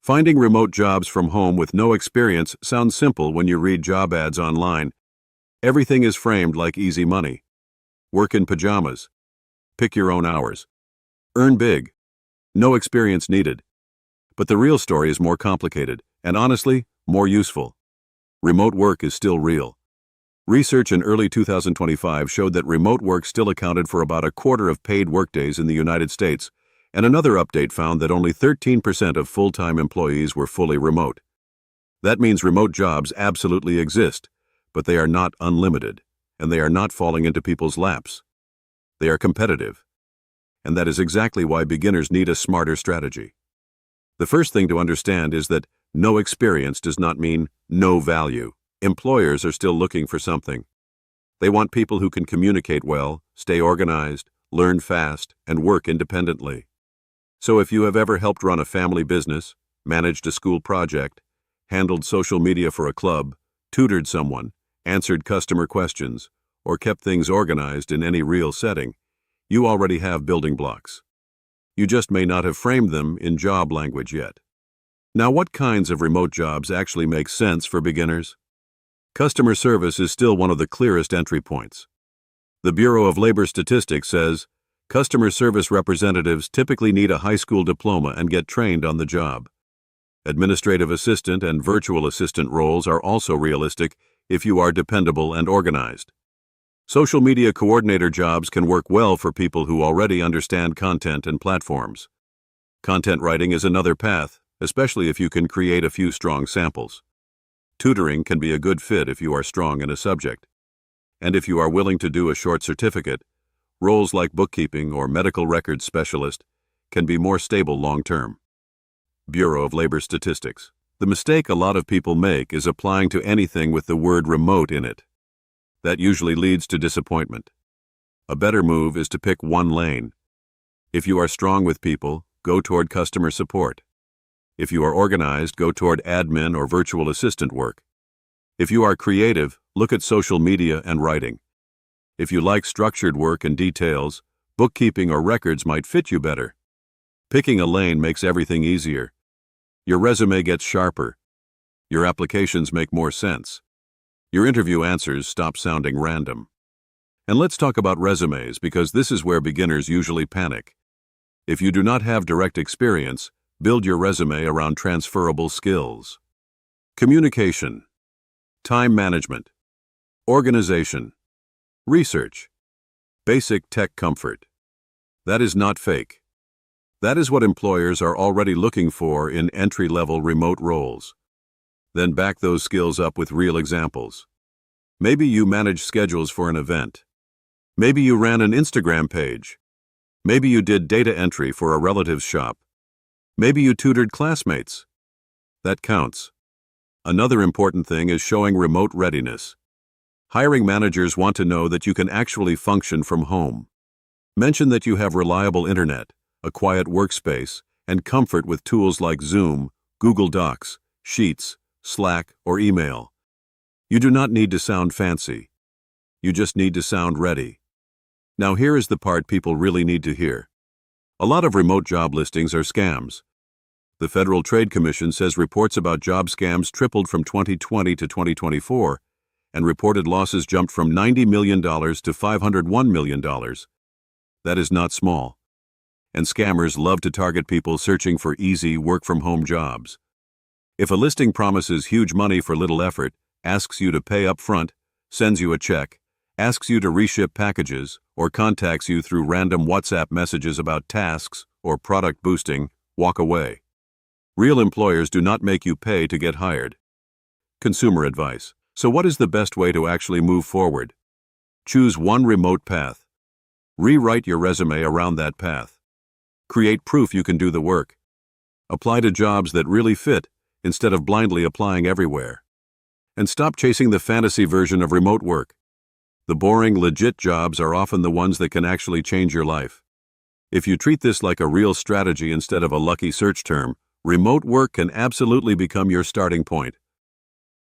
Finding remote jobs from home with no experience sounds simple when you read job ads online. Everything is framed like easy money. Work in pajamas. Pick your own hours. Earn big. No experience needed. But the real story is more complicated, and honestly, more useful. Remote work is still real. Research in early 2025 showed that remote work still accounted for about a quarter of paid workdays in the United States, and another update found that only 13% of full-time employees were fully remote. That means remote jobs absolutely exist, but they are not unlimited, and they are not falling into people's laps. They are competitive, and that is exactly why beginners need a smarter strategy. The first thing to understand is that no experience does not mean no value. Employers are still looking for something. They want people who can communicate well, stay organized, learn fast, and work independently. So if you have ever helped run a family business, managed a school project, handled social media for a club, tutored someone, answered customer questions, or kept things organized in any real setting, you already have building blocks. You just may not have framed them in job language yet. Now, what kinds of remote jobs actually make sense for beginners? Customer service is still one of the clearest entry points. The Bureau of Labor Statistics says, customer service representatives typically need a high school diploma and get trained on the job. Administrative assistant and virtual assistant roles are also realistic if you are dependable and organized. Social media coordinator jobs can work well for people who already understand content and platforms. Content writing is another path, especially if you can create a few strong samples. Tutoring can be a good fit if you are strong in a subject. And if you are willing to do a short certificate, roles like bookkeeping or medical records specialist can be more stable long-term. Bureau of Labor Statistics. The mistake a lot of people make is applying to anything with the word remote in it. That usually leads to disappointment. A better move is to pick one lane. If you are strong with people, go toward customer support. If you are organized, go toward admin or virtual assistant work. If you are creative, look at social media and writing. If you like structured work and details, bookkeeping or records might fit you better. Picking a lane makes everything easier. Your resume gets sharper. Your applications make more sense. Your interview answers stop sounding random. And let's talk about resumes, because this is where beginners usually panic. If you do not have direct experience, build your resume around transferable skills. Communication, time management, organization, research, basic tech comfort. That is not fake. That is what employers are already looking for in entry-level remote roles. Then back those skills up with real examples. Maybe you managed schedules for an event. Maybe you ran an Instagram page. Maybe you did data entry for a relative's shop. Maybe you tutored classmates. That counts. Another important thing is showing remote readiness. Hiring managers want to know that you can actually function from home. Mention that you have reliable internet, a quiet workspace, and comfort with tools like Zoom, Google Docs, Sheets, Slack, or email. You do not need to sound fancy. You just need to sound ready. Now here is the part people really need to hear. A lot of remote job listings are scams. The Federal Trade Commission says reports about job scams tripled from 2020 to 2024, and reported losses jumped from $90 million to $501 million. That is not small. And scammers love to target people searching for easy work-from-home jobs. If a listing promises huge money for little effort, asks you to pay up front, sends you a check, asks you to reship packages, or contacts you through random WhatsApp messages about tasks or product boosting, walk away. Real employers do not make you pay to get hired. Consumer advice. So what is the best way to actually move forward? Choose one remote path. Rewrite your resume around that path. Create proof you can do the work. Apply to jobs that really fit instead of blindly applying everywhere. And stop chasing the fantasy version of remote work. The boring, legit jobs are often the ones that can actually change your life. If you treat this like a real strategy instead of a lucky search term, remote work can absolutely become your starting point.